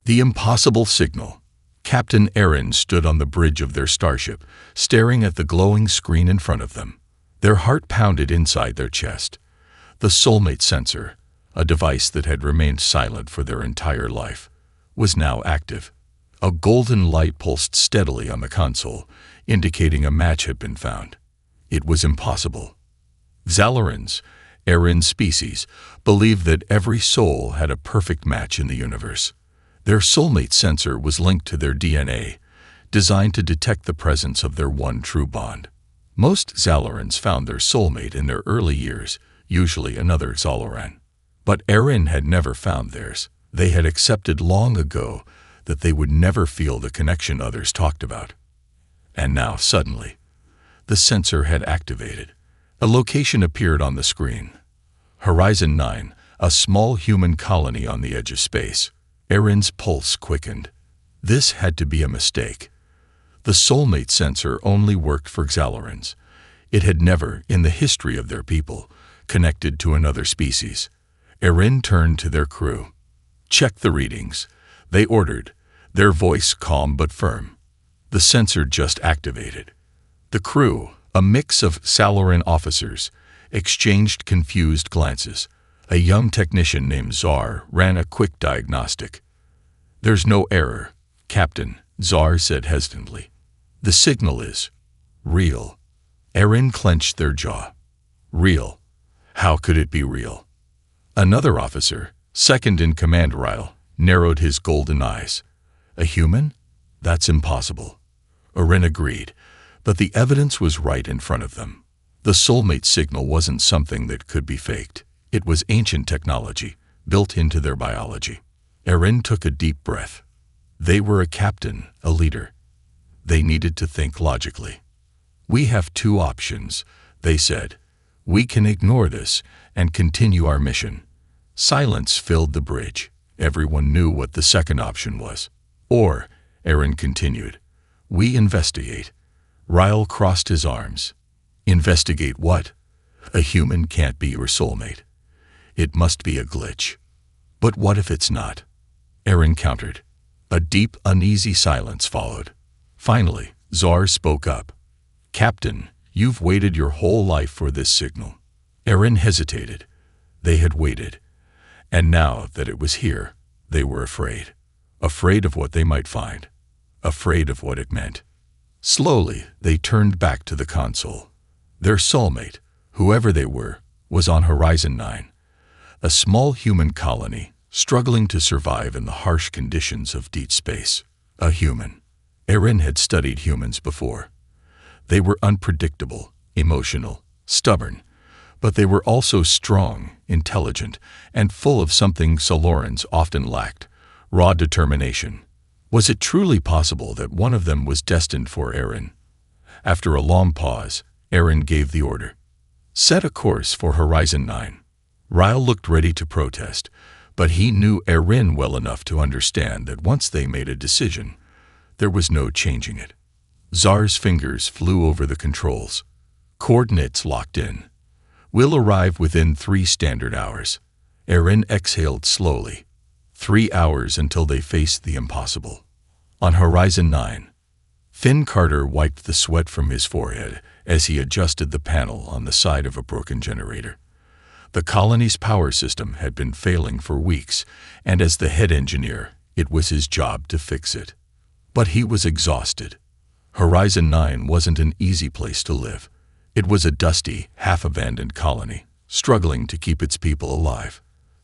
The impossible signal. Captain Aaron stood on the bridge of their starship, staring at the glowing screen in front of them. Their heart pounded inside their chest. The Soulmate sensor, a device that had remained silent for their entire life, was now active. A golden light pulsed steadily on the console, indicating a match had been found. It was impossible. Xalarans, Aaron's species, believed that every soul had a perfect match in the universe. Their Soulmate sensor was linked to their DNA, designed to detect the presence of their one true bond. Most Xalarans found their soulmate in their early years, usually another Xalaran. But Aaron had never found theirs. They had accepted long ago that they would never feel the connection others talked about. And now, suddenly, the sensor had activated. A location appeared on the screen. Horizon 9, a small human colony on the edge of space. Aaron's pulse quickened. This had to be a mistake. The Soulmate sensor only worked for Xalarans. It had never, in the history of their people, connected to another species. Aaron turned to their crew. "Check the readings," they ordered, their voice calm but firm. The sensor just activated. The crew, a mix of Xalaran officers, exchanged confused glances. A young technician named Zar ran a quick diagnostic. "There's no error, Captain," Zar said hesitantly. "The signal is real." Aaron clenched their jaw. Real? How could it be real? Another officer, second in command Ryle, narrowed his golden eyes. "A human? That's impossible." Aaron agreed, but the evidence was right in front of them. The Soulmate signal wasn't something that could be faked. It was ancient technology, built into their biology. Aaron took a deep breath. They were a captain, a leader. They needed to think logically. "We have two options," they said. "We can ignore this and continue our mission." Silence filled the bridge. Everyone knew what the second option was. "Or," Aaron continued, "we investigate." Ryle crossed his arms. "Investigate what? A human can't be your soulmate. It must be a glitch." "But what if it's not?" Aaron countered. A deep, uneasy silence followed. Finally, Zar spoke up. "Captain, you've waited your whole life for this signal." Aaron hesitated. They had waited. And now that it was here, they were afraid. Afraid of what they might find. Afraid of what it meant. Slowly, they turned back to the console. Their soulmate, whoever they were, was on Horizon 9. A small human colony, struggling to survive in the harsh conditions of deep space. A human. Aaron had studied humans before. They were unpredictable, emotional, stubborn, but they were also strong, intelligent, and full of something Xalarans often lacked: raw determination. Was it truly possible that one of them was destined for Aaron? After a long pause, Aaron gave the order. "Set a course for Horizon 9. Ryle looked ready to protest, but he knew Aaron well enough to understand that once they made a decision, there was no changing it. Zar's fingers flew over the controls. Coordinates locked in. "We'll arrive within 3 standard hours." Aaron exhaled slowly. 3 hours until they faced the impossible. On Horizon 9, Finn Carter wiped the sweat from his forehead as he adjusted the panel on the side of a broken generator. The colony's power system had been failing for weeks, and as the head engineer, it was his job to fix it. But he was exhausted. Horizon 9 wasn't an easy place to live. It was a dusty, half-abandoned colony, struggling to keep its people alive.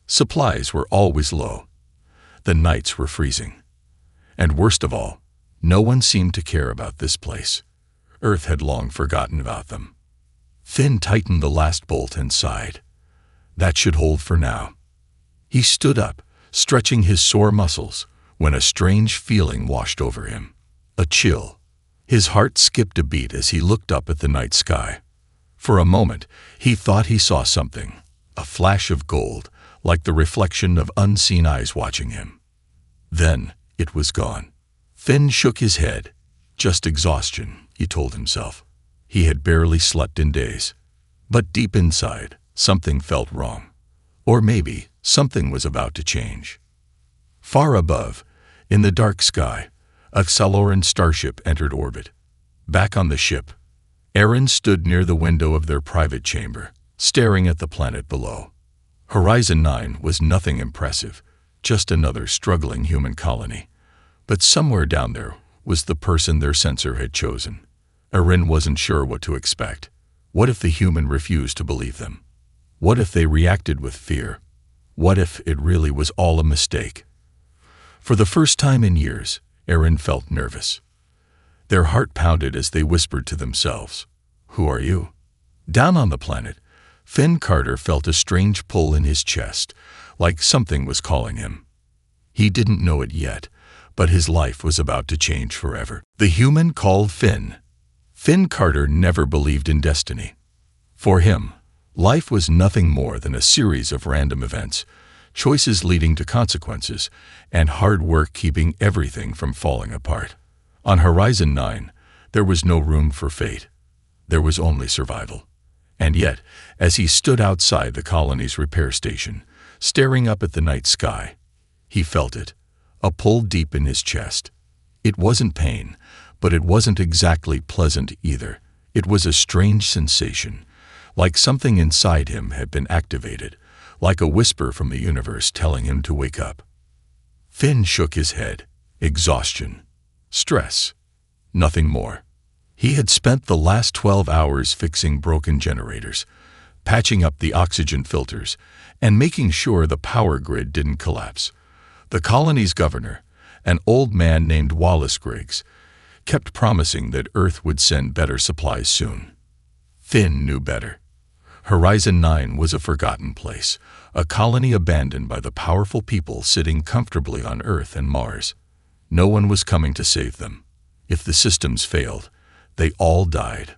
Supplies were always low. The nights were freezing. And worst of all, no one seemed to care about this place. Earth had long forgotten about them. Finn tightened the last bolt and sighed. That should hold for now. He stood up, stretching his sore muscles, when a strange feeling washed over him. A chill. His heart skipped a beat as he looked up at the night sky. For a moment, he thought he saw something, a flash of gold, like the reflection of unseen eyes watching him. Then it was gone. Finn shook his head. Just exhaustion, he told himself. He had barely slept in days. But deep inside, something felt wrong. Or maybe something was about to change. Far above, In the dark sky, a Saloran starship entered orbit. Back on the ship, Aaron stood near the window of their private chamber, staring at the planet below. Horizon 9 was nothing impressive, just another struggling human colony. But somewhere down there was the person their sensor had chosen. Aaron wasn't sure what to expect. What if the human refused to believe them? What if they reacted with fear? What if it really was all a mistake? For the first time in years, Aaron felt nervous. Their heart pounded as they whispered to themselves, "Who are you?" Down on the planet, Finn Carter felt a strange pull in his chest, like something was calling him. He didn't know it yet, but his life was about to change forever. The human called Finn. Finn Carter never believed in destiny. For him, life was nothing more than a series of random events, choices leading to consequences, and hard work keeping everything from falling apart. On Horizon 9, there was no room for fate. There was only survival. And yet, as he stood outside the colony's repair station, staring up at the night sky, he felt it, a pull deep in his chest. It wasn't pain, but it wasn't exactly pleasant either. It was a strange sensation, like something inside him had been activated, like a whisper from the universe telling him to wake up. Finn shook his head. Exhaustion. Stress. Nothing more. He had spent the last 12 hours fixing broken generators, patching up the oxygen filters, and making sure the power grid didn't collapse. The colony's governor, an old man named Wallace Griggs, kept promising that Earth would send better supplies soon. Finn knew better. Horizon 9 was a forgotten place, a colony abandoned by the powerful people sitting comfortably on Earth and Mars. No one was coming to save them. If the systems failed, they all died.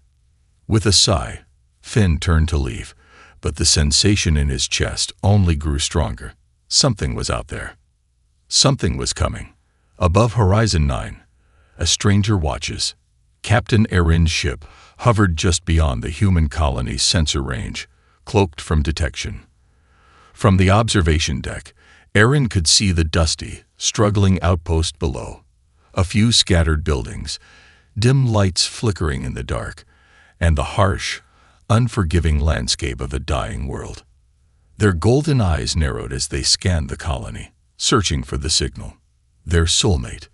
With a sigh, Finn turned to leave, but the sensation in his chest only grew stronger. Something was out there. Something was coming. Above Horizon 9, a stranger watches. Captain Aaron's ship hovered just beyond the human colony's sensor range, cloaked from detection. From the observation deck, Aaron could see the dusty, struggling outpost below. A few scattered buildings, dim lights flickering in the dark, and the harsh, unforgiving landscape of a dying world. Their golden eyes narrowed as they scanned the colony, searching for the signal. Their soulmate.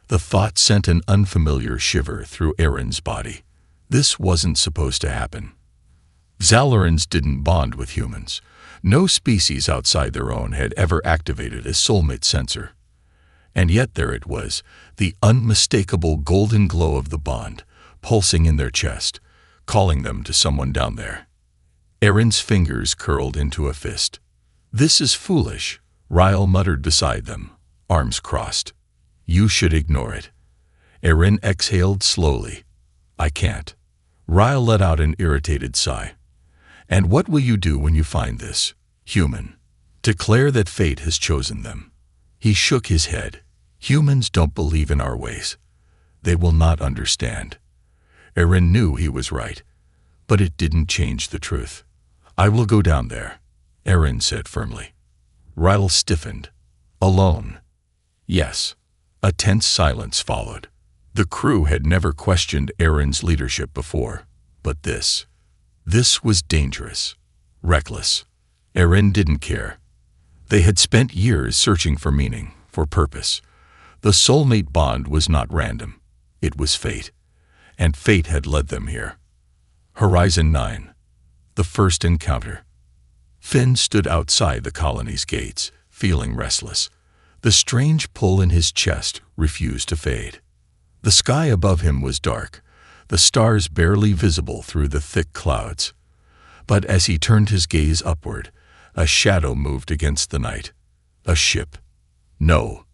The thought sent an unfamiliar shiver through Aaron's body. This wasn't supposed to happen. Xalorans didn't bond with humans. No species outside their own had ever activated a soulmate sensor. And yet there it was, the unmistakable golden glow of the bond, pulsing in their chest, calling them to someone down there. Aaron's fingers curled into a fist. "This is foolish," Ryle muttered beside them, arms crossed. "You should ignore it." Aaron exhaled slowly. "I can't." Ryle let out an irritated sigh. "And what will you do when you find this human? Declare that fate has chosen them." He shook his head. "Humans don't believe in our ways. They will not understand." Aaron knew he was right, but it didn't change the truth. "I will go down there," Aaron said firmly. Ryle stiffened. "Alone?" "Yes." A tense silence followed. The crew had never questioned Aaron's leadership before, but this was dangerous, reckless. Aaron didn't care. They had spent years searching for meaning, for purpose. The soulmate bond was not random. It was fate. And fate had led them here. Horizon 9. The first encounter. Finn stood outside the colony's gates, feeling restless. The strange pull in his chest refused to fade. The sky above him was dark, the stars barely visible through the thick clouds. But as he turned his gaze upward, a shadow moved against the night. A ship. No,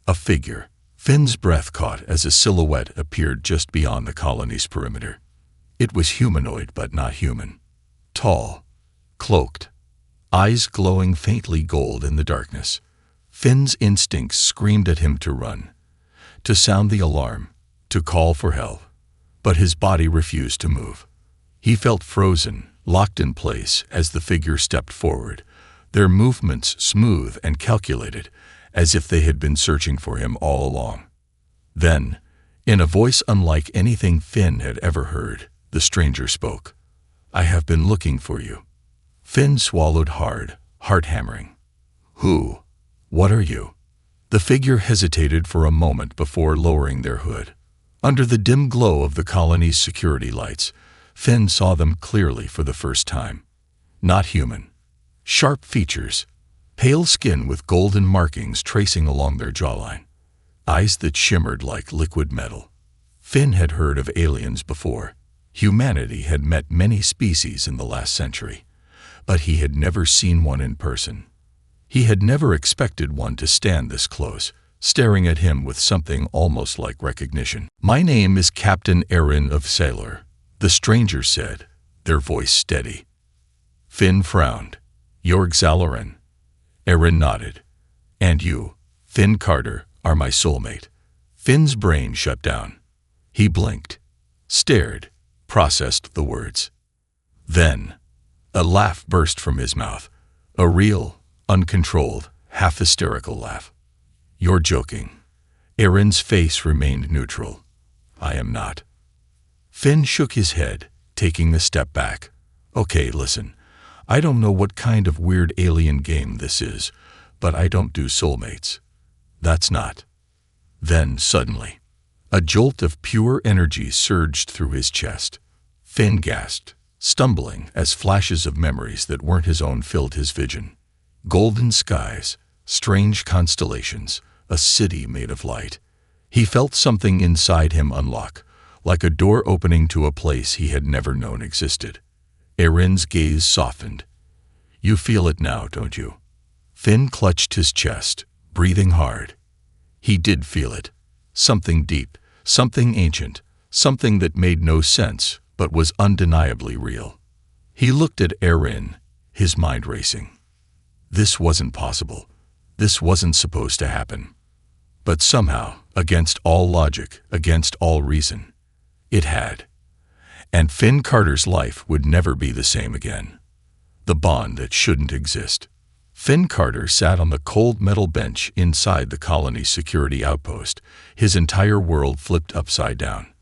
a figure. Finn's breath caught as a silhouette appeared just beyond the colony's perimeter. It was humanoid but not human. Tall, cloaked, eyes glowing faintly gold in the darkness. Finn's instincts screamed at him to run, to sound the alarm, to call for help. But his body refused to move. He felt frozen, locked in place as the figure stepped forward, their movements smooth and calculated, as if they had been searching for him all along. Then, in a voice unlike anything Finn had ever heard, the stranger spoke. "I have been looking for you." Finn swallowed hard, heart hammering. "Who? What are you?" The figure hesitated for a moment before lowering their hood. Under the dim glow of the colony's security lights, Finn saw them clearly for the first time. Not human. Sharp features, pale skin with golden markings tracing along their jawline, eyes that shimmered like liquid metal. Finn had heard of aliens before. Humanity had met many species in the last century, but he had never seen one in person. He had never expected one to stand this close, staring at him with something almost like recognition. "My name is Captain Aaron of Sailor," the stranger said, their voice steady. Finn frowned. "You're Xalaran?" Aaron nodded. "And you, Finn Carter, are my soulmate." Finn's brain shut down. He blinked, stared, processed the words. Then, a laugh burst from his mouth, a real, uncontrolled, half-hysterical laugh. "You're joking." Aaron's face remained neutral. "I am not." Finn shook his head, taking a step back. "Okay, listen. I don't know what kind of weird alien game this is, but I don't do soulmates. That's not." Then, suddenly, a jolt of pure energy surged through his chest. Finn gasped, stumbling as flashes of memories that weren't his own filled his vision. Golden skies, strange constellations, a city made of light. He felt something inside him unlock, like a door opening to a place he had never known existed. Aaron's gaze softened. "You feel it now, don't you?" Finn clutched his chest, breathing hard. He did feel it. Something deep, something ancient, something that made no sense but was undeniably real. He looked at Aaron, his mind racing. This wasn't possible. This wasn't supposed to happen. But somehow, against all logic, against all reason, it had. And Finn Carter's life would never be the same again. The bond that shouldn't exist. Finn Carter sat on the cold metal bench inside the colony's security outpost, his entire world flipped upside down.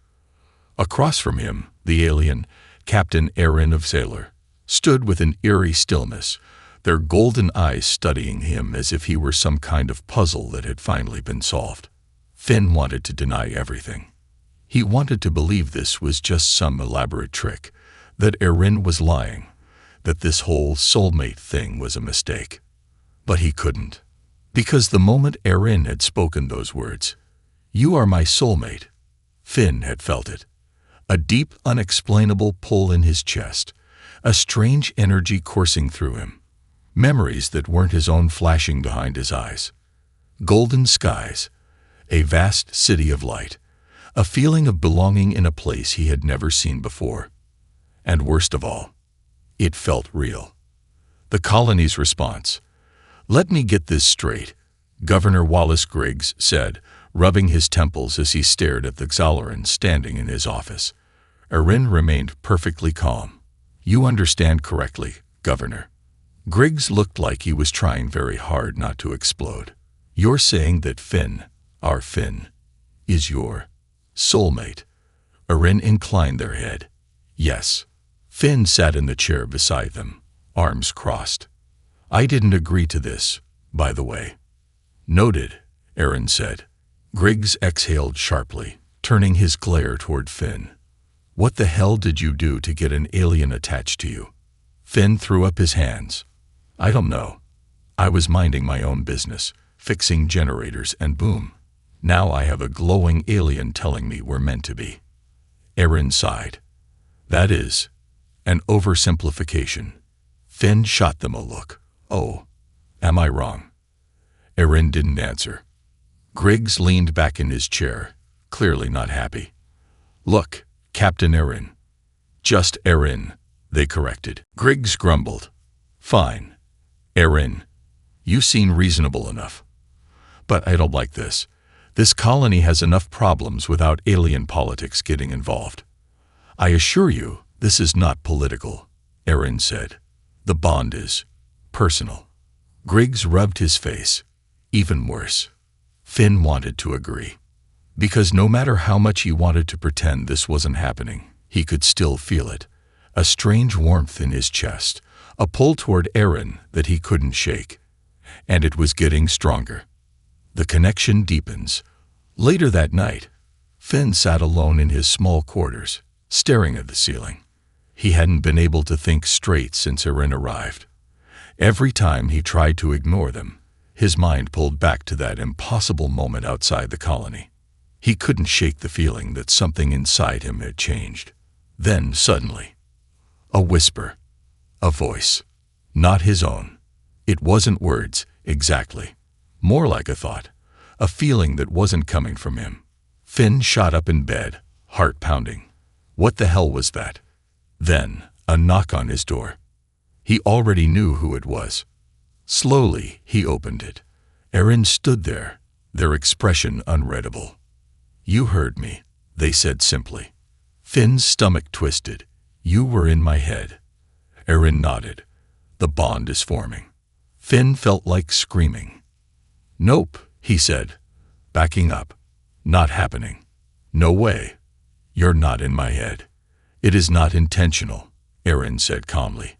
Across from him, the alien, Captain Aaron of Sailor, stood with an eerie stillness, their golden eyes studying him as if he were some kind of puzzle that had finally been solved. Finn wanted to deny everything. He wanted to believe this was just some elaborate trick, that Aaron was lying, that this whole soulmate thing was a mistake. But he couldn't. Because the moment Aaron had spoken those words, "You are my soulmate," Finn had felt it. A deep, unexplainable pull in his chest, a strange energy coursing through him. Memories that weren't his own flashing behind his eyes. Golden skies, a vast city of light, a feeling of belonging in a place he had never seen before. And worst of all, it felt real. The colony's response. "Let me get this straight," Governor Wallace Griggs said, rubbing his temples as he stared at the Xalaran standing in his office. Aaron remained perfectly calm. "You understand correctly, Governor." Griggs looked like he was trying very hard not to explode. "You're saying that Finn, our Finn, is your soulmate?" Aaron inclined their head. "Yes." Finn sat in the chair beside them, arms crossed. "I didn't agree to this, by the way." "Noted," Aaron said. Griggs exhaled sharply, turning his glare toward Finn. "What the hell did you do to get an alien attached to you?" Finn threw up his hands. "I don't know. I was minding my own business, fixing generators, and boom. Now I have a glowing alien telling me we're meant to be." Aaron sighed. "That is an oversimplification." Finn shot them a look. "Oh, am I wrong?" Aaron didn't answer. Griggs leaned back in his chair, clearly not happy. "Look, Captain Aaron." "Just Aaron," they corrected. Griggs grumbled. "Fine. Aaron, you seem reasonable enough. But I don't like this. This colony has enough problems without alien politics getting involved." "I assure you, this is not political," Aaron said. "The bond is personal." Griggs rubbed his face. Even worse. Finn wanted to agree. Because no matter how much he wanted to pretend this wasn't happening, he could still feel it. A strange warmth in his chest, a pull toward Aaron that he couldn't shake. And it was getting stronger. The connection deepens. Later that night, Finn sat alone in his small quarters, staring at the ceiling. He hadn't been able to think straight since Aaron arrived. Every time he tried to ignore them, his mind pulled back to that impossible moment outside the colony. He couldn't shake the feeling that something inside him had changed. Then, suddenly, a whisper, a voice, not his own. It wasn't words, exactly. More like a thought, a feeling that wasn't coming from him. Finn shot up in bed, heart pounding. What the hell was that? Then, a knock on his door. He already knew who it was. Slowly, he opened it. Aaron stood there, their expression unreadable. "You heard me," they said simply. Finn's stomach twisted. "You were in my head." Aaron nodded. "The bond is forming." Finn felt like screaming. "Nope," he said, backing up. "Not happening. No way. You're not in my head." "It is not intentional," Aaron said calmly.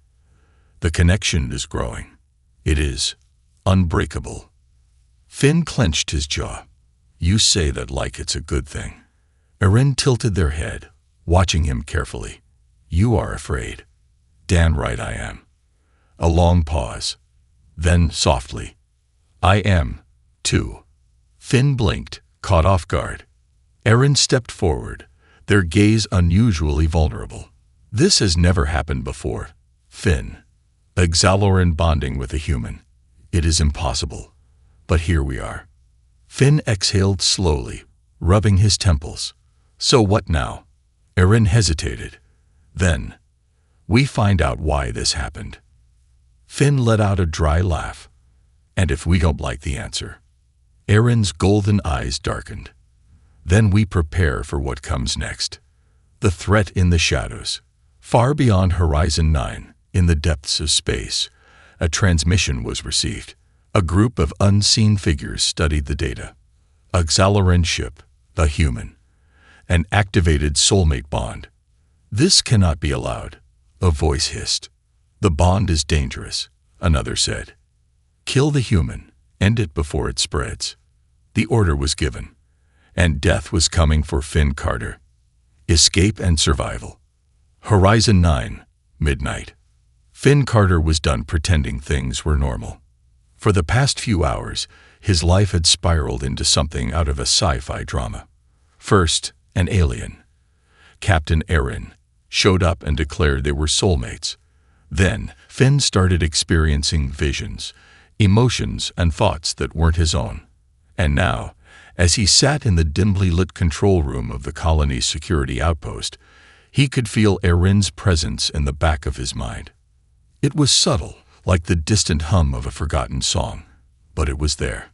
"The connection is growing. It is unbreakable." Finn clenched his jaw. "You say that like it's a good thing." Aaron tilted their head, watching him carefully. "You are afraid." "Damn right I am." A long pause. Then, softly, "I am, too." Finn blinked, caught off guard. Aaron stepped forward, their gaze unusually vulnerable. "This has never happened before, Finn. Exaloran bonding with a human. It is impossible. But here we are." Finn exhaled slowly, rubbing his temples. "So what now?" Aaron hesitated. Then, "We find out why this happened." Finn let out a dry laugh. "And if we don't like the answer?" Aaron's golden eyes darkened. "Then we prepare for what comes next." The threat in the shadows. Far beyond Horizon 9, in the depths of space, a transmission was received. A group of unseen figures studied the data. A Xalaran ship, a human. An activated soulmate bond. "This cannot be allowed," a voice hissed. "The bond is dangerous," another said. "Kill the human, end it before it spreads." The order was given, and death was coming for Finn Carter. Escape and survival. Horizon 9, midnight. Finn Carter was done pretending things were normal. For the past few hours, his life had spiraled into something out of a sci-fi drama. First, an alien, Captain Aaron, showed up and declared they were soulmates. Then, Finn started experiencing visions, emotions, and thoughts that weren't his own. And now, as he sat in the dimly lit control room of the colony's security outpost, he could feel Aaron's presence in the back of his mind. It was subtle, like the distant hum of a forgotten song, but it was there.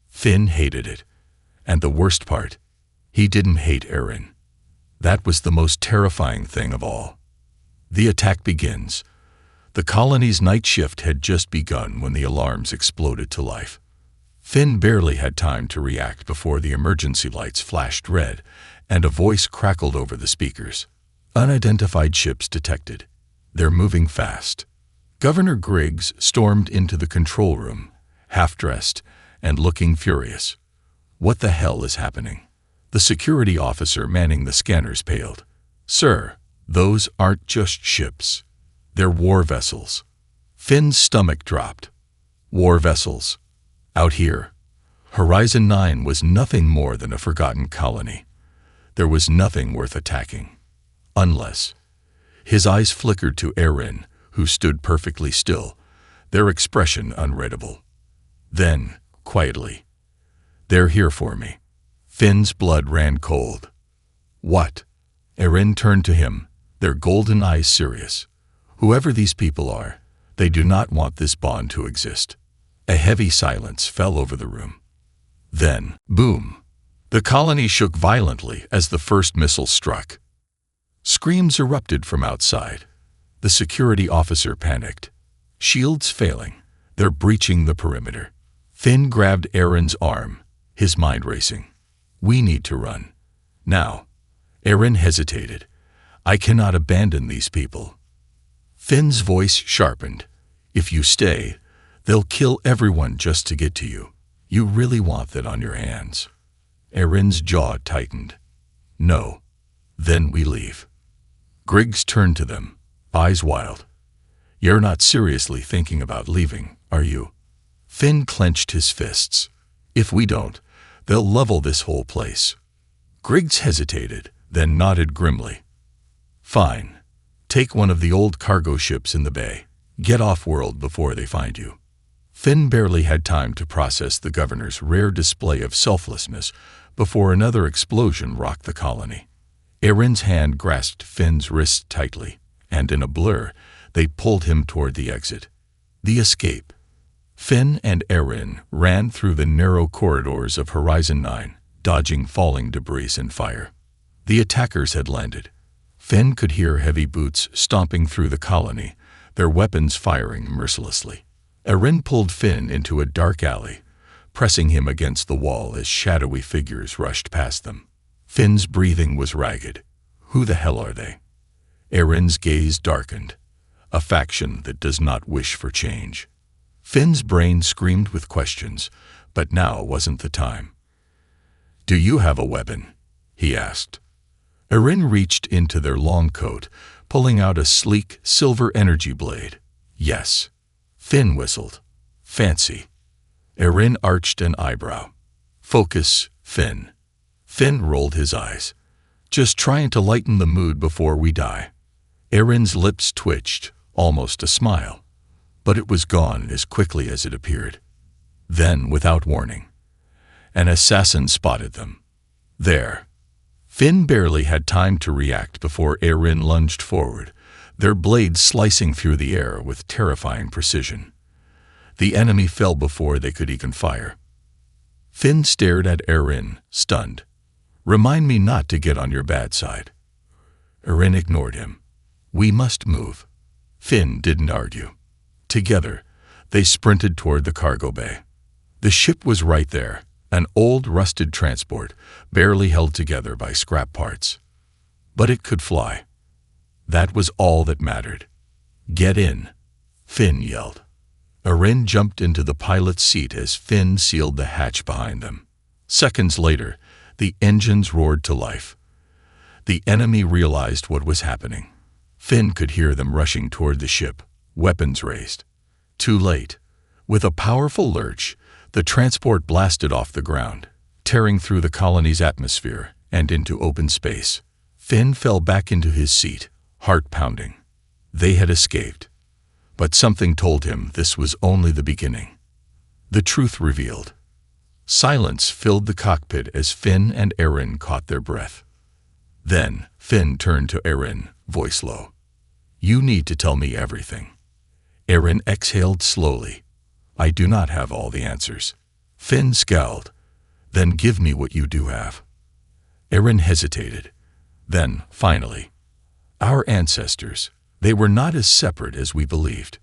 Finn hated it. And the worst part, he didn't hate Aaron. That was the most terrifying thing of all. The attack begins. The colony's night shift had just begun when the alarms exploded to life. Finn barely had time to react before the emergency lights flashed red and a voice crackled over the speakers. "Unidentified ships detected. They're moving fast." Governor Griggs stormed into the control room, half-dressed and looking furious. "What the hell is happening?" The security officer manning the scanners paled. "Sir, those aren't just ships. They're war vessels." Finn's stomach dropped. War vessels. Out here, Horizon 9 was nothing more than a forgotten colony. There was nothing worth attacking. Unless. His eyes flickered to Aaron, who stood perfectly still, their expression unreadable. Then, quietly, "They're here for me." Finn's blood ran cold. "What?" Aaron turned to him, their golden eyes serious. "Whoever these people are, they do not want this bond to exist." A heavy silence fell over the room. Then, boom! The colony shook violently as the first missile struck. Screams erupted from outside. The security officer panicked. "Shields failing. They're breaching the perimeter." Finn grabbed Erin's arm, his mind racing. We need to run. Now. Erin hesitated. I cannot abandon these people. Finn's voice sharpened. If you stay, they'll kill everyone just to get to you. You really want that on your hands. Erin's jaw tightened. No. Then we leave. Griggs turned to them, eyes wild. You're not seriously thinking about leaving, are you? Finn clenched his fists. If we don't, they'll level this whole place. Griggs hesitated, then nodded grimly. Fine. Take one of the old cargo ships in the bay. Get off-world before they find you. Finn barely had time to process the governor's rare display of selflessness before another explosion rocked the colony. Erin's hand grasped Finn's wrist tightly, and in a blur, they pulled him toward the exit. The escape. Finn and Erin ran through the narrow corridors of Horizon 9, dodging falling debris and fire. The attackers had landed. Finn could hear heavy boots stomping through the colony, their weapons firing mercilessly. Erin pulled Finn into a dark alley, pressing him against the wall as shadowy figures rushed past them. Finn's breathing was ragged. Who the hell are they? Erin's gaze darkened. A faction that does not wish for change. Finn's brain screamed with questions, but now wasn't the time. Do you have a weapon? He asked. Erin reached into their long coat, pulling out a sleek, silver energy blade. Yes. Finn whistled. Fancy. Erin arched an eyebrow. Focus, Finn. Finn rolled his eyes. Just trying to lighten the mood before we die. Erin's lips twitched, almost a smile. But it was gone as quickly as it appeared. Then, without warning, an assassin spotted them. There. Finn barely had time to react before Erin lunged forward, their blades slicing through the air with terrifying precision. The enemy fell before they could even fire. Finn stared at Erin, stunned. Remind me not to get on your bad side. Erin ignored him. We must move. Finn didn't argue. Together, they sprinted toward the cargo bay. The ship was right there, an old rusted transport, barely held together by scrap parts. But it could fly. That was all that mattered. Get in, Finn yelled. Erin jumped into the pilot's seat as Finn sealed the hatch behind them. Seconds later, the engines roared to life. The enemy realized what was happening. Finn could hear them rushing toward the ship, weapons raised. Too late. With a powerful lurch, the transport blasted off the ground, tearing through the colony's atmosphere and into open space. Finn fell back into his seat, heart pounding. They had escaped. But something told him this was only the beginning. The truth revealed. Silence filled the cockpit as Finn and Erin caught their breath. Then, Finn turned to Erin, voice low. You need to tell me everything. Erin exhaled slowly. I do not have all the answers. Finn scowled. Then give me what you do have. Erin hesitated. Then, finally, our ancestors, they were not as separate as we believed.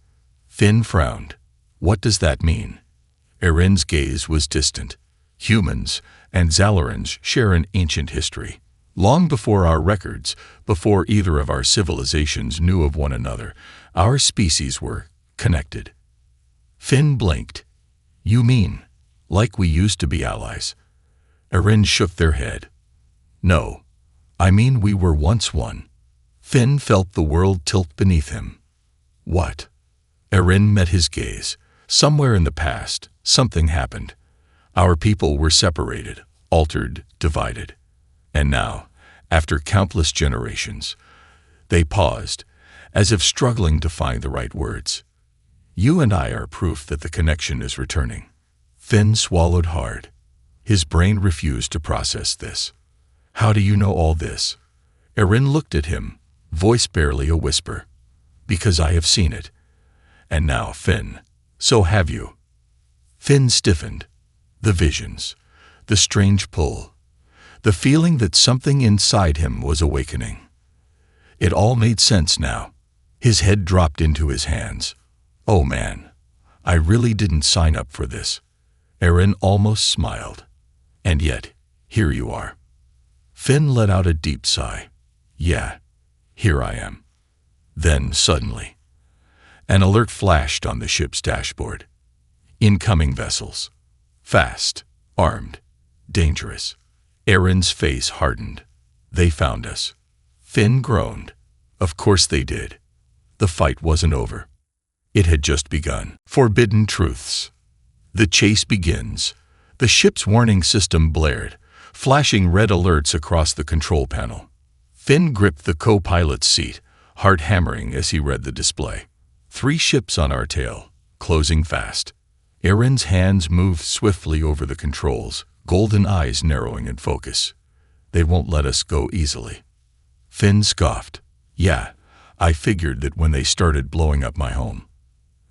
Finn frowned. What does that mean? Erin's gaze was distant. Humans and Zalarans share an ancient history. Long before our records, before either of our civilizations knew of one another, our species were connected. Finn blinked. You mean, like we used to be allies? Erin shook their head. No, I mean we were once one. Finn felt the world tilt beneath him. What? Erin met his gaze. Somewhere in the past, something happened. Our people were separated, altered, divided. And now, after countless generations, they paused, as if struggling to find the right words. You and I are proof that the connection is returning. Finn swallowed hard. His brain refused to process this. How do you know all this? Erin looked at him, voice barely a whisper. Because I have seen it. And now, Finn, so have you. Finn stiffened. The visions, the strange pull, the feeling that something inside him was awakening. It all made sense now. His head dropped into his hands. Oh man, I really didn't sign up for this. Erin almost smiled. And yet, here you are. Finn let out a deep sigh. Yeah, here I am. Then, suddenly, an alert flashed on the ship's dashboard. Incoming vessels. Fast, armed, dangerous. Erin's face hardened. They found us. Finn groaned. Of course they did. The fight wasn't over. It had just begun. Forbidden truths. The chase begins. The ship's warning system blared, flashing red alerts across the control panel. Finn gripped the co-pilot's seat, heart hammering as he read the display. 3 ships on our tail, closing fast. Erin's hands moved swiftly over the controls, golden eyes narrowing in focus. They won't let us go easily. Finn scoffed. Yeah, I figured that when they started blowing up my home.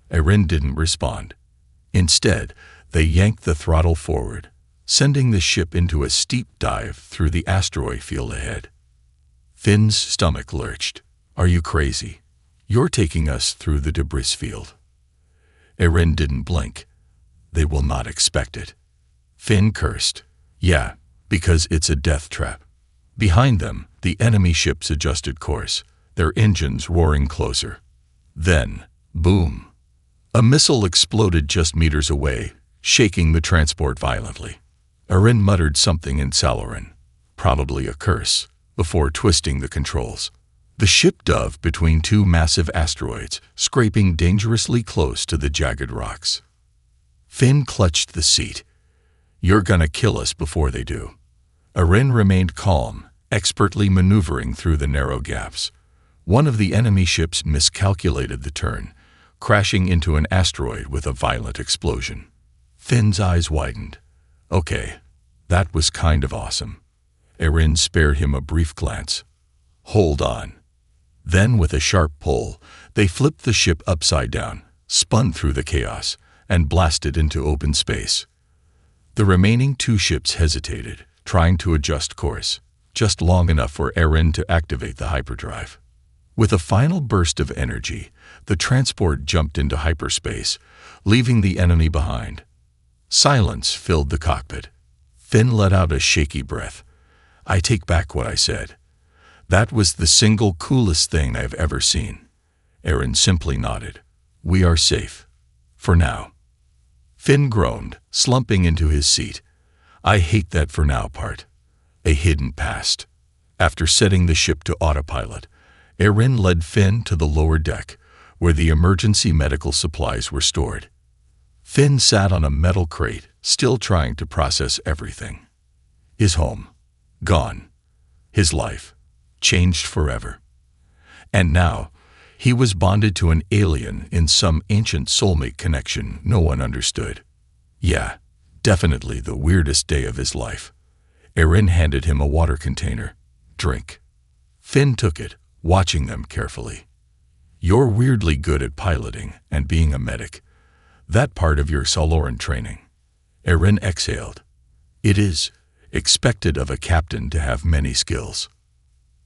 Erin didn't respond. Instead, they yanked the throttle forward, sending the ship into a steep dive through the asteroid field ahead. Finn's stomach lurched. Are you crazy? You're taking us through the debris field. Erin didn't blink. They will not expect it. Finn cursed. Yeah, because it's a death trap. Behind them, the enemy ships adjusted course, their engines roaring closer. Then, boom. A missile exploded just meters away, shaking the transport violently. Erin muttered something in Saloran, probably a curse, before twisting the controls. The ship dove between 2 massive asteroids, scraping dangerously close to the jagged rocks. Finn clutched the seat. You're gonna kill us before they do. Erin remained calm, expertly maneuvering through the narrow gaps. One of the enemy ships miscalculated the turn, crashing into an asteroid with a violent explosion. Finn's eyes widened. Okay, that was kind of awesome. Erin spared him a brief glance. Hold on. Then, with a sharp pull, they flipped the ship upside down, spun through the chaos, and blasted into open space. The remaining 2 ships hesitated, trying to adjust course, just long enough for Erin to activate the hyperdrive. With a final burst of energy, the transport jumped into hyperspace, leaving the enemy behind. Silence filled the cockpit. Finn let out a shaky breath. I take back what I said. That was the single coolest thing I've ever seen. Erin simply nodded. We are safe. For now. Finn groaned, slumping into his seat. I hate that for now part. A hidden past. After setting the ship to autopilot, Erin led Finn to the lower deck, where the emergency medical supplies were stored. Finn sat on a metal crate, still trying to process everything. His home. Gone. His life. Changed forever. And now, he was bonded to an alien in some ancient soulmate connection no one understood. Yeah, definitely the weirdest day of his life. Erin handed him a water container. Drink. Finn took it, watching them carefully. You're weirdly good at piloting and being a medic. That part of your Saloran training. Erin exhaled. It is expected of a captain to have many skills.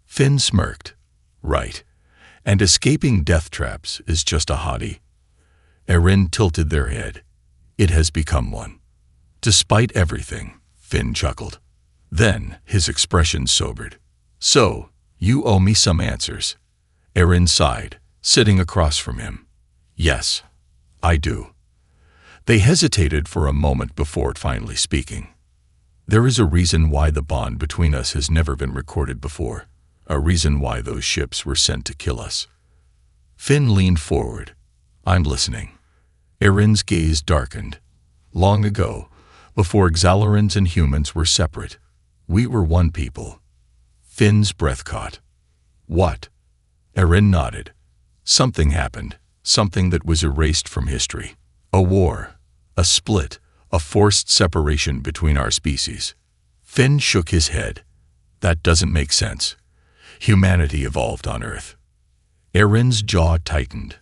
Finn smirked. Right. And escaping death traps is just a hobby. Erin tilted their head. It has become one. Despite everything, Finn chuckled. Then his expression sobered. So, you owe me some answers. Erin sighed, sitting across from him. Yes, I do. They hesitated for a moment before finally speaking. There is a reason why the bond between us has never been recorded before. A reason why those ships were sent to kill us. Finn leaned forward. I'm listening. Erin's gaze darkened. Long ago, before Xalarans and humans were separate, we were one people. Finn's breath caught. What? Erin nodded. Something happened, something that was erased from history. A war, a split, a forced separation between our species. Finn shook his head. That doesn't make sense. Humanity evolved on Earth. Erin's jaw tightened.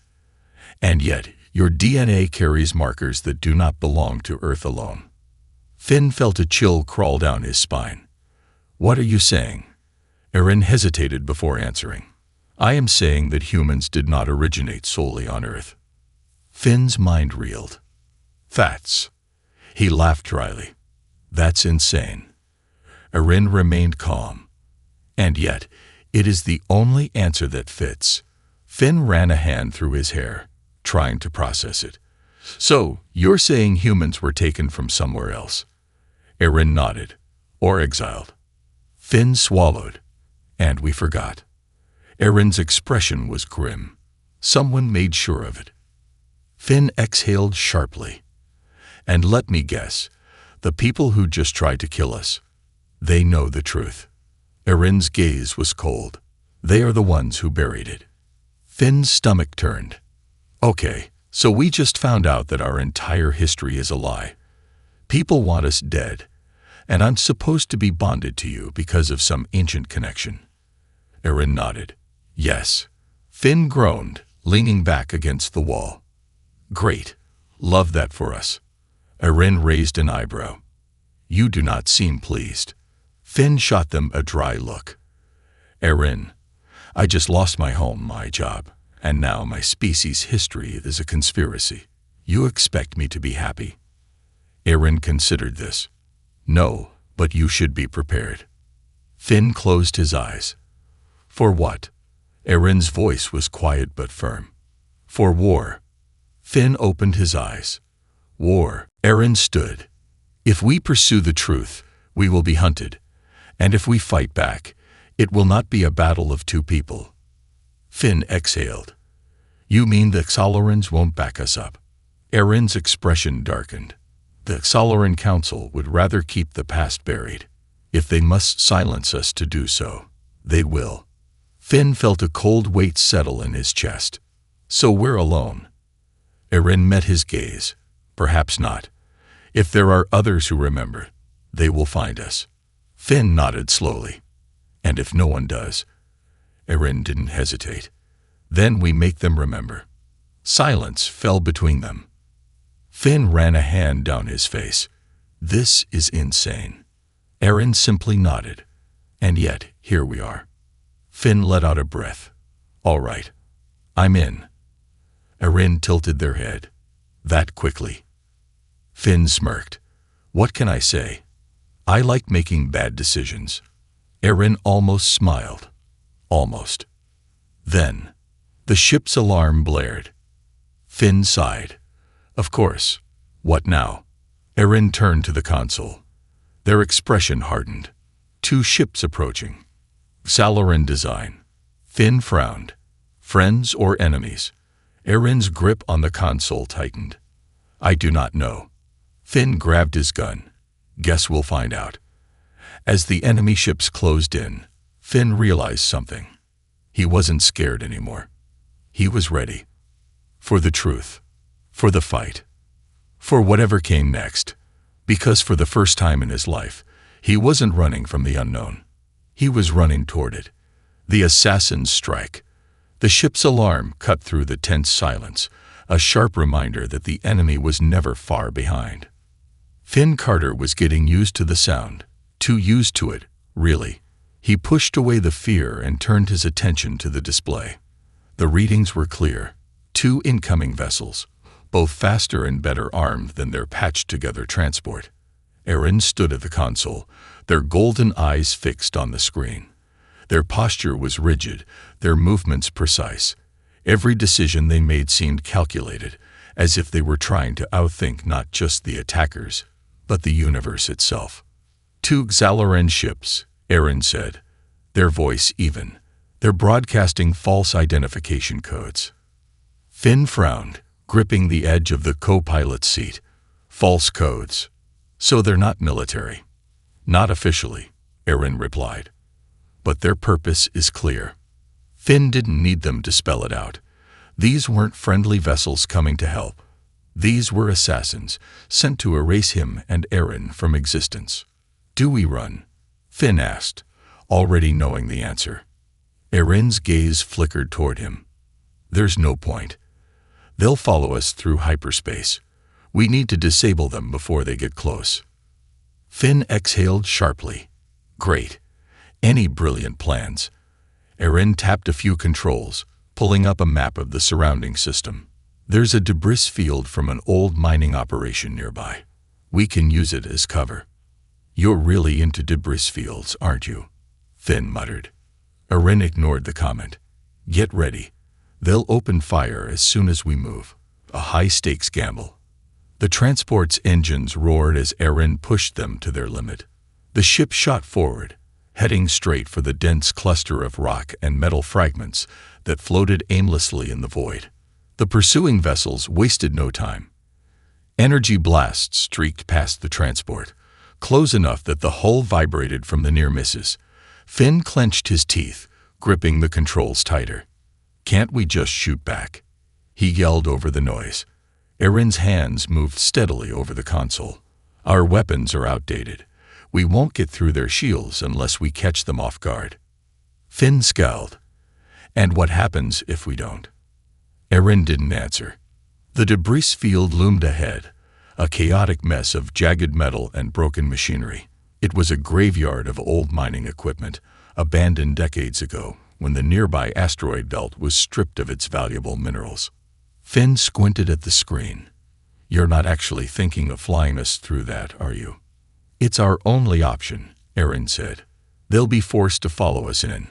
And yet, your DNA carries markers that do not belong to Earth alone. Finn felt a chill crawl down his spine. What are you saying? Erin hesitated before answering. I am saying that humans did not originate solely on Earth. Finn's mind reeled. Facts. He laughed dryly. That's insane. Erin remained calm. And yet, it is the only answer that fits. Finn ran a hand through his hair, trying to process it. So, you're saying humans were taken from somewhere else? Erin nodded. Or exiled. Finn swallowed. And we forgot. Erin's expression was grim. Someone made sure of it. Finn exhaled sharply. And let me guess, the people who just tried to kill us, they know the truth. Erin's gaze was cold. They are the ones who buried it. Finn's stomach turned. Okay, so we just found out that our entire history is a lie. People want us dead, and I'm supposed to be bonded to you because of some ancient connection. Erin nodded. Yes. Finn groaned, leaning back against the wall. Great. Love that for us. Erin raised an eyebrow. You do not seem pleased. Finn shot them a dry look. Erin, I just lost my home, my job, and now my species' history is a conspiracy. You expect me to be happy? Erin considered this. No, but you should be prepared. Finn closed his eyes. For what? Erin's voice was quiet but firm. For war. Finn opened his eyes. War. Erin stood. If we pursue the truth, we will be hunted. And if we fight back, it will not be a battle of two people. Finn exhaled. You mean the Xalorans won't back us up? Erin's expression darkened. The Xaloran Council would rather keep the past buried. If they must silence us to do so, they will. Finn felt a cold weight settle in his chest. So we're alone. Erin met his gaze. Perhaps not. If there are others who remember, they will find us. Finn nodded slowly. And if no one does? Erin didn't hesitate. Then we make them remember. Silence fell between them. Finn ran a hand down his face. This is insane. Erin simply nodded. And yet, here we are. Finn let out a breath. All right. I'm in. Erin tilted their head. That quickly. Finn smirked. What can I say? I like making bad decisions. Erin almost smiled. Almost. Then, the ship's alarm blared. Finn sighed. Of course. What now? Erin turned to the console. Their expression hardened. Two ships approaching. Xaloran design. Finn frowned. Friends or enemies? Erin's grip on the console tightened. I do not know. Finn grabbed his gun. Guess we'll find out. As the enemy ships closed in, Finn realized something. He wasn't scared anymore. He was ready. For the truth. For the fight. For whatever came next. Because for the first time in his life, he wasn't running from the unknown. He was running toward it. The assassin's strike. The ship's alarm cut through the tense silence, a sharp reminder that the enemy was never far behind. Finn Carter was getting used to the sound, too used to it, really. He pushed away the fear and turned his attention to the display. The readings were clear. 2 incoming vessels, both faster and better armed than their patched-together transport. Erin stood at the console, their golden eyes fixed on the screen. Their posture was rigid, their movements precise. Every decision they made seemed calculated, as if they were trying to outthink not just the attackers, but the universe itself. 2 Xaloran ships, Erin said, their voice even. They're broadcasting false identification codes. Finn frowned, gripping the edge of the co-pilot's seat. False codes. So they're not military. Not officially, Erin replied. But their purpose is clear. Finn didn't need them to spell it out. These weren't friendly vessels coming to help. These were assassins, sent to erase him and Erin from existence. Do we run? Finn asked, already knowing the answer. Erin's gaze flickered toward him. There's no point. They'll follow us through hyperspace. We need to disable them before they get close. Finn exhaled sharply. Great. Any brilliant plans? Erin tapped a few controls, pulling up a map of the surrounding system. There's a debris field from an old mining operation nearby. We can use it as cover. You're really into debris fields, aren't you? Finn muttered. Erin ignored the comment. Get ready. They'll open fire as soon as we move. A high-stakes gamble. The transport's engines roared as Erin pushed them to their limit. The ship shot forward, heading straight for the dense cluster of rock and metal fragments that floated aimlessly in the void. The pursuing vessels wasted no time. Energy blasts streaked past the transport, close enough that the hull vibrated from the near misses. Finn clenched his teeth, gripping the controls tighter. Can't we just shoot back? He yelled over the noise. Erin's hands moved steadily over the console. Our weapons are outdated. We won't get through their shields unless we catch them off guard. Finn scowled. And what happens if we don't? Erin didn't answer. The debris field loomed ahead, a chaotic mess of jagged metal and broken machinery. It was a graveyard of old mining equipment, abandoned decades ago when the nearby asteroid belt was stripped of its valuable minerals. Finn squinted at the screen. You're not actually thinking of flying us through that, are you? It's our only option, Erin said. They'll be forced to follow us in.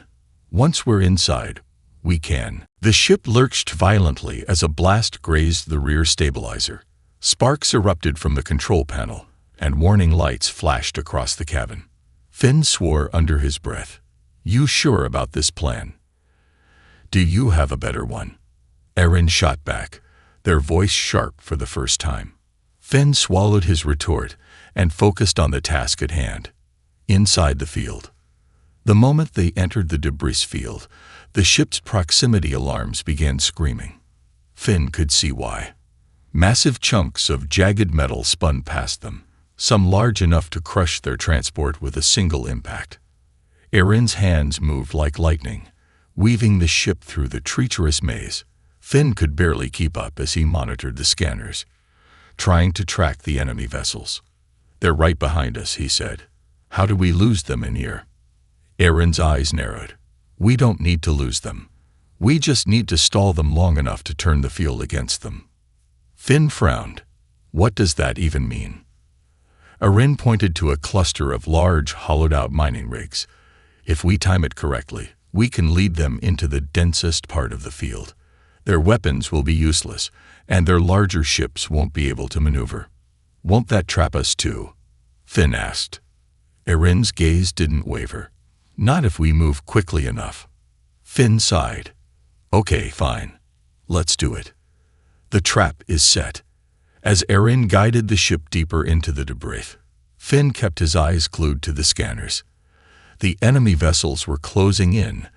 Once we're inside, we can. The ship lurched violently as a blast grazed the rear stabilizer. Sparks erupted from the control panel, and warning lights flashed across the cabin. Finn swore under his breath. You sure about this plan? Do you have a better one? Erin shot back, their voice sharp for the first time. Finn swallowed his retort and focused on the task at hand. Inside the field. The moment they entered the debris field, the ship's proximity alarms began screaming. Finn could see why. Massive chunks of jagged metal spun past them, some large enough to crush their transport with a single impact. Erin's hands moved like lightning, weaving the ship through the treacherous maze. Finn could barely keep up as he monitored the scanners, trying to track the enemy vessels. They're right behind us, he said. How do we lose them in here? Erin's eyes narrowed. We don't need to lose them. We just need to stall them long enough to turn the field against them. Finn frowned. What does that even mean? Erin pointed to a cluster of large, hollowed-out mining rigs. If we time it correctly, we can lead them into the densest part of the field. Their weapons will be useless, and their larger ships won't be able to maneuver. Won't that trap us too? Finn asked. Erin's gaze didn't waver. Not if we move quickly enough. Finn sighed. Okay, fine. Let's do it. The trap is set. As Erin guided the ship deeper into the debris, Finn kept his eyes glued to the scanners. The enemy vessels were closing in,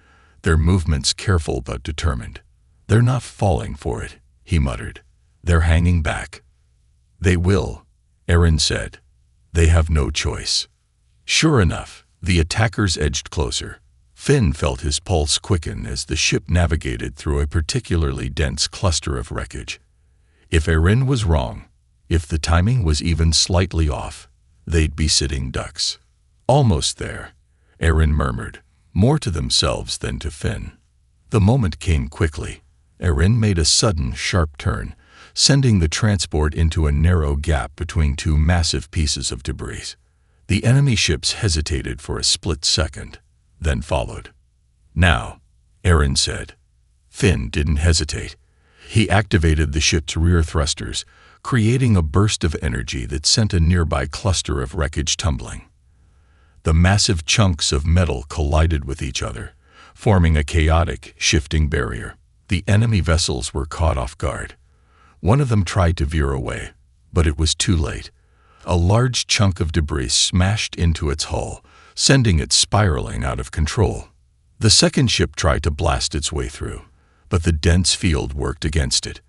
their movements careful but determined. They're not falling for it, he muttered. They're hanging back. They will, Erin said. They have no choice. Sure enough, the attackers edged closer. Finn felt his pulse quicken as the ship navigated through a particularly dense cluster of wreckage. If Erin was wrong, if the timing was even slightly off, they'd be sitting ducks. Almost there, Erin murmured, more to themselves than to Finn. The moment came quickly. Erin made a sudden, sharp turn, sending the transport into a narrow gap between two massive pieces of debris. The enemy ships hesitated for a split second, then followed. Now, Erin said. Finn didn't hesitate. He activated the ship's rear thrusters, creating a burst of energy that sent a nearby cluster of wreckage tumbling. The massive chunks of metal collided with each other, forming a chaotic, shifting barrier. The enemy vessels were caught off guard. One of them tried to veer away, but it was too late. A large chunk of debris smashed into its hull, sending it spiraling out of control. The second ship tried to blast its way through, but the dense field worked against it.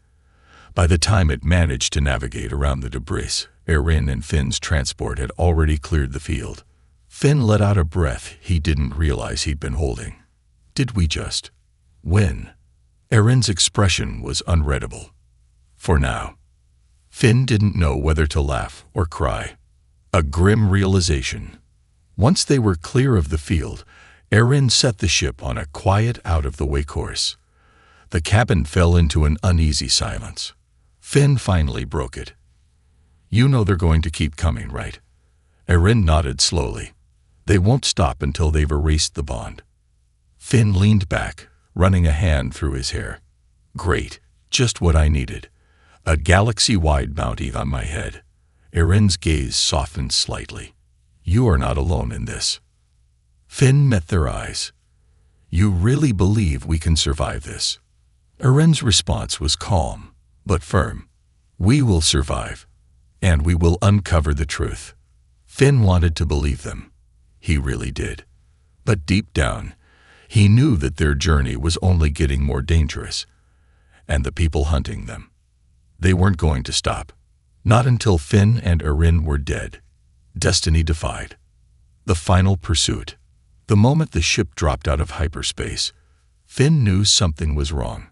By the time it managed to navigate around the debris, Erin and Finn's transport had already cleared the field. Finn let out a breath he didn't realize he'd been holding. Did we just win? Erin's expression was unreadable. For now. Finn didn't know whether to laugh or cry. A grim realization. Once they were clear of the field, Erin set the ship on a quiet, out-of-the-way course. The cabin fell into an uneasy silence. Finn finally broke it. You know they're going to keep coming, right? Erin nodded slowly. They won't stop until they've erased the bond. Finn leaned back, running a hand through his hair. Great, just what I needed. A galaxy-wide bounty on my head. Erin's gaze softened slightly. You are not alone in this. Finn met their eyes. You really believe we can survive this? Erin's response was calm, but firm. We will survive, and we will uncover the truth. Finn wanted to believe them. He really did. But deep down, he knew that their journey was only getting more dangerous, and the people hunting them, they weren't going to stop. Not until Finn and Erin were dead. Destiny defied. The final pursuit. The moment the ship dropped out of hyperspace, Finn knew something was wrong.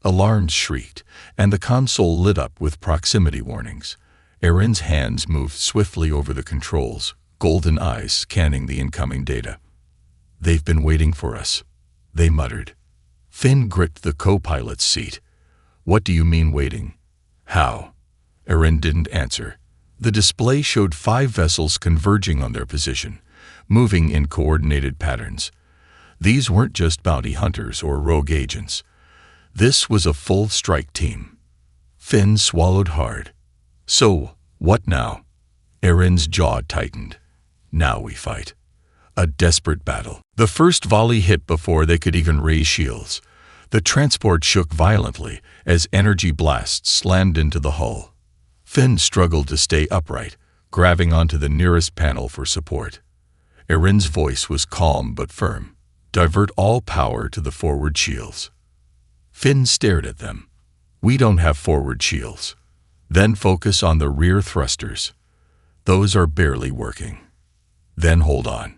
Alarms shrieked, and the console lit up with proximity warnings. Erin's hands moved swiftly over the controls, golden eyes scanning the incoming data. They've been waiting for us, they muttered. Finn gripped the co-pilot's seat. What do you mean waiting? How? Erin didn't answer. The display showed 5 vessels converging on their position, moving in coordinated patterns. These weren't just bounty hunters or rogue agents. This was a full strike team. Finn swallowed hard. So, what now? Erin's jaw tightened. Now we fight. A desperate battle. The first volley hit before they could even raise shields. The transport shook violently as energy blasts slammed into the hull. Finn struggled to stay upright, grabbing onto the nearest panel for support. Erin's voice was calm but firm. Divert all power to the forward shields. Finn stared at them. We don't have forward shields. Then focus on the rear thrusters. Those are barely working. Then hold on.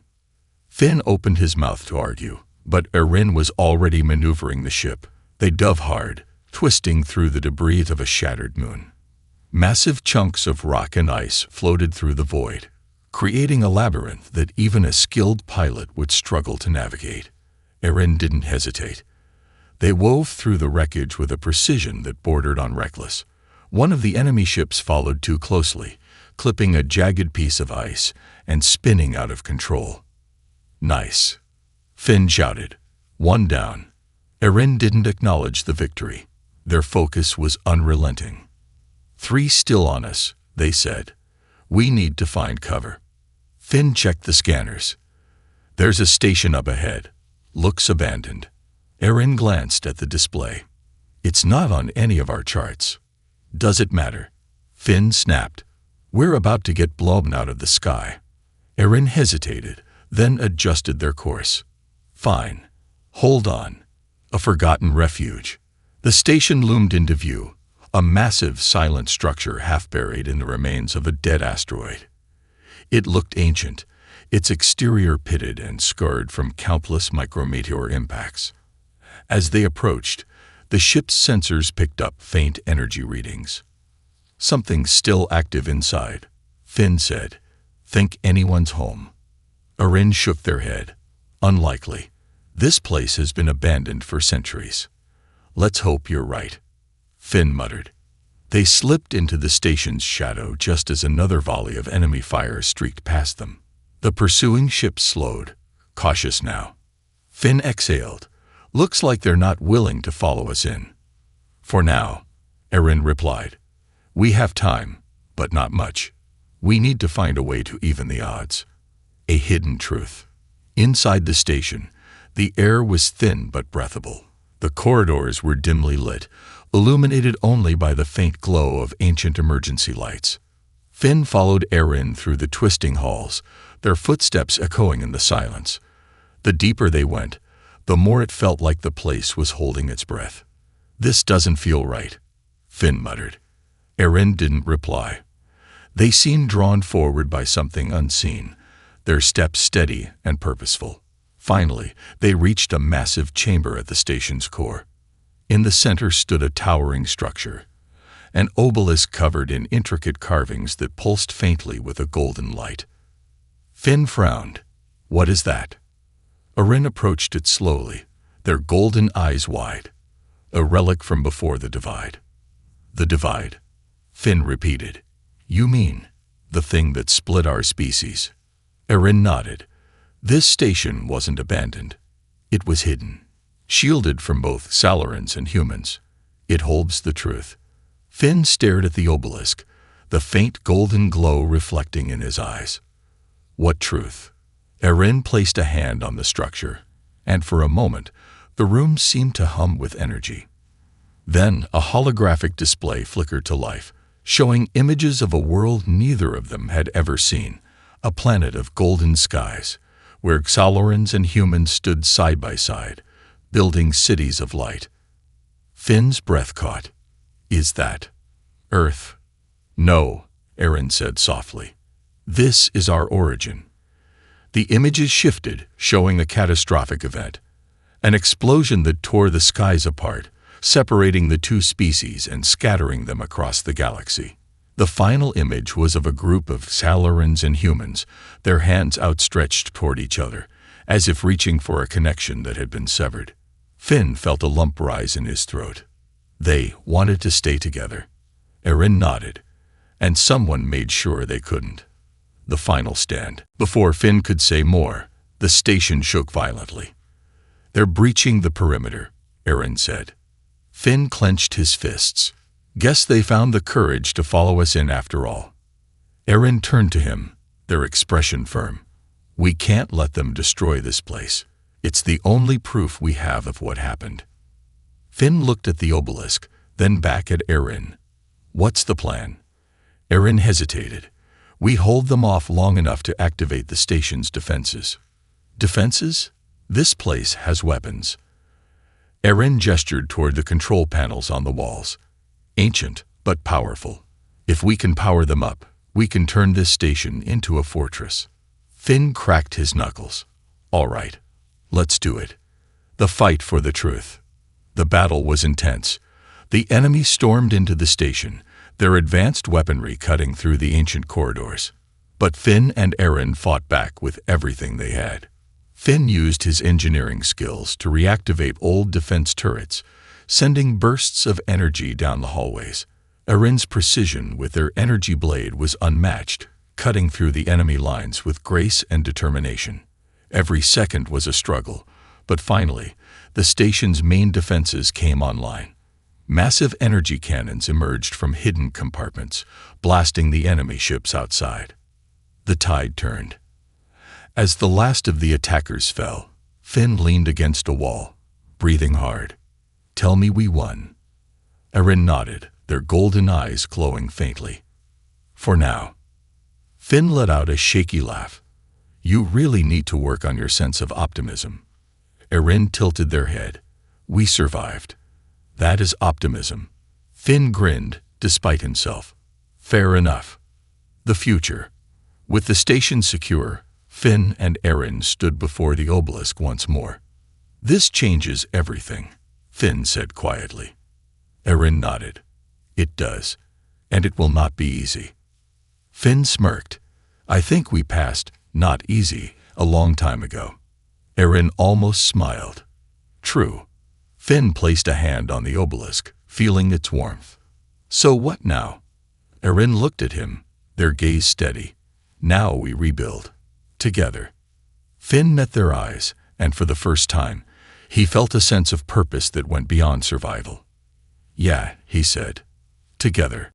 Finn opened his mouth to argue, but Erin was already maneuvering the ship. They dove hard, twisting through the debris of a shattered moon. Massive chunks of rock and ice floated through the void, creating a labyrinth that even a skilled pilot would struggle to navigate. Erin didn't hesitate. They wove through the wreckage with a precision that bordered on reckless. One of the enemy ships followed too closely, clipping a jagged piece of ice and spinning out of control. Nice, Finn shouted. One down. Erin didn't acknowledge the victory. Their focus was unrelenting. 3 still on us, they said. We need to find cover. Finn checked the scanners. There's a station up ahead. Looks abandoned. Erin glanced at the display. It's not on any of our charts. Does it matter? Finn snapped. We're about to get blown out of the sky. Erin hesitated, then adjusted their course. Fine. Hold on. A forgotten refuge. The station loomed into view, a massive silent structure half buried in the remains of a dead asteroid. It looked ancient, its exterior pitted and scarred from countless micrometeor impacts. As they approached, the ship's sensors picked up faint energy readings. Something still active inside, Finn said. Think anyone's home. Erin shook their head. Unlikely. This place has been abandoned for centuries. Let's hope you're right, Finn muttered. They slipped into the station's shadow just as another volley of enemy fire streaked past them. The pursuing ship slowed, cautious now. Finn exhaled. Looks like they're not willing to follow us in. For now, Erin replied. We have time, but not much. We need to find a way to even the odds. A hidden truth. Inside the station, the air was thin but breathable. The corridors were dimly lit, illuminated only by the faint glow of ancient emergency lights. Finn followed Erin through the twisting halls, their footsteps echoing in the silence. The deeper they went, the more it felt like the place was holding its breath. This doesn't feel right, Finn muttered. Erin didn't reply. They seemed drawn forward by something unseen, their steps steady and purposeful. Finally, they reached a massive chamber at the station's core. In the center stood a towering structure, an obelisk covered in intricate carvings that pulsed faintly with a golden light. Finn frowned. What is that? Erin approached it slowly, their golden eyes wide. A relic from before the divide. The divide, Finn repeated. You mean the thing that split our species? Erin nodded. This station wasn't abandoned. It was hidden, shielded from both Salarians and humans. It holds the truth. Finn stared at the obelisk, the faint golden glow reflecting in his eyes. What truth? Erin placed a hand on the structure, and for a moment, the room seemed to hum with energy. Then a holographic display flickered to life, showing images of a world neither of them had ever seen, a planet of golden skies, where Salarians and humans stood side by side, building cities of light. Finn's breath caught. Is that Earth? No, Erin said softly. This is our origin. The images shifted, showing a catastrophic event. An explosion that tore the skies apart, separating the two species and scattering them across the galaxy. The final image was of a group of Salarians and humans, their hands outstretched toward each other, as if reaching for a connection that had been severed. Finn felt a lump rise in his throat. They wanted to stay together. Erin nodded, and someone made sure they couldn't. The final stand. Before Finn could say more, the station shook violently. They're breaching the perimeter, Erin said. Finn clenched his fists. Guess they found the courage to follow us in after all. Erin turned to him, their expression firm. We can't let them destroy this place. It's the only proof we have of what happened. Finn looked at the obelisk, then back at Erin. What's the plan? Erin hesitated. We hold them off long enough to activate the station's defenses. Defenses? This place has weapons. Erin gestured toward the control panels on the walls. Ancient, but powerful. If we can power them up, we can turn this station into a fortress. Finn cracked his knuckles. All right, let's do it. The fight for the truth. The battle was intense. The enemy stormed into the station, their advanced weaponry cutting through the ancient corridors. But Finn and Erin fought back with everything they had. Finn used his engineering skills to reactivate old defense turrets, sending bursts of energy down the hallways. Erin's precision with their energy blade was unmatched, cutting through the enemy lines with grace and determination. Every second was a struggle, but finally, the station's main defenses came online. Massive energy cannons emerged from hidden compartments, blasting the enemy ships outside. The tide turned. As the last of the attackers fell, Finn leaned against a wall, breathing hard. Tell me we won. Erin nodded, their golden eyes glowing faintly. For now. Finn let out a shaky laugh. You really need to work on your sense of optimism. Erin tilted their head. We survived. That is optimism. Finn grinned, despite himself. Fair enough. The future. With the station secure, Finn and Erin stood before the obelisk once more. This changes everything, Finn said quietly. Erin nodded. It does, and it will not be easy. Finn smirked. I think we passed not easy a long time ago. Erin almost smiled. True. Finn placed a hand on the obelisk, feeling its warmth. So what now? Erin looked at him, their gaze steady. Now we rebuild. Together. Finn met their eyes, and for the first time, he felt a sense of purpose that went beyond survival. Yeah, he said. Together.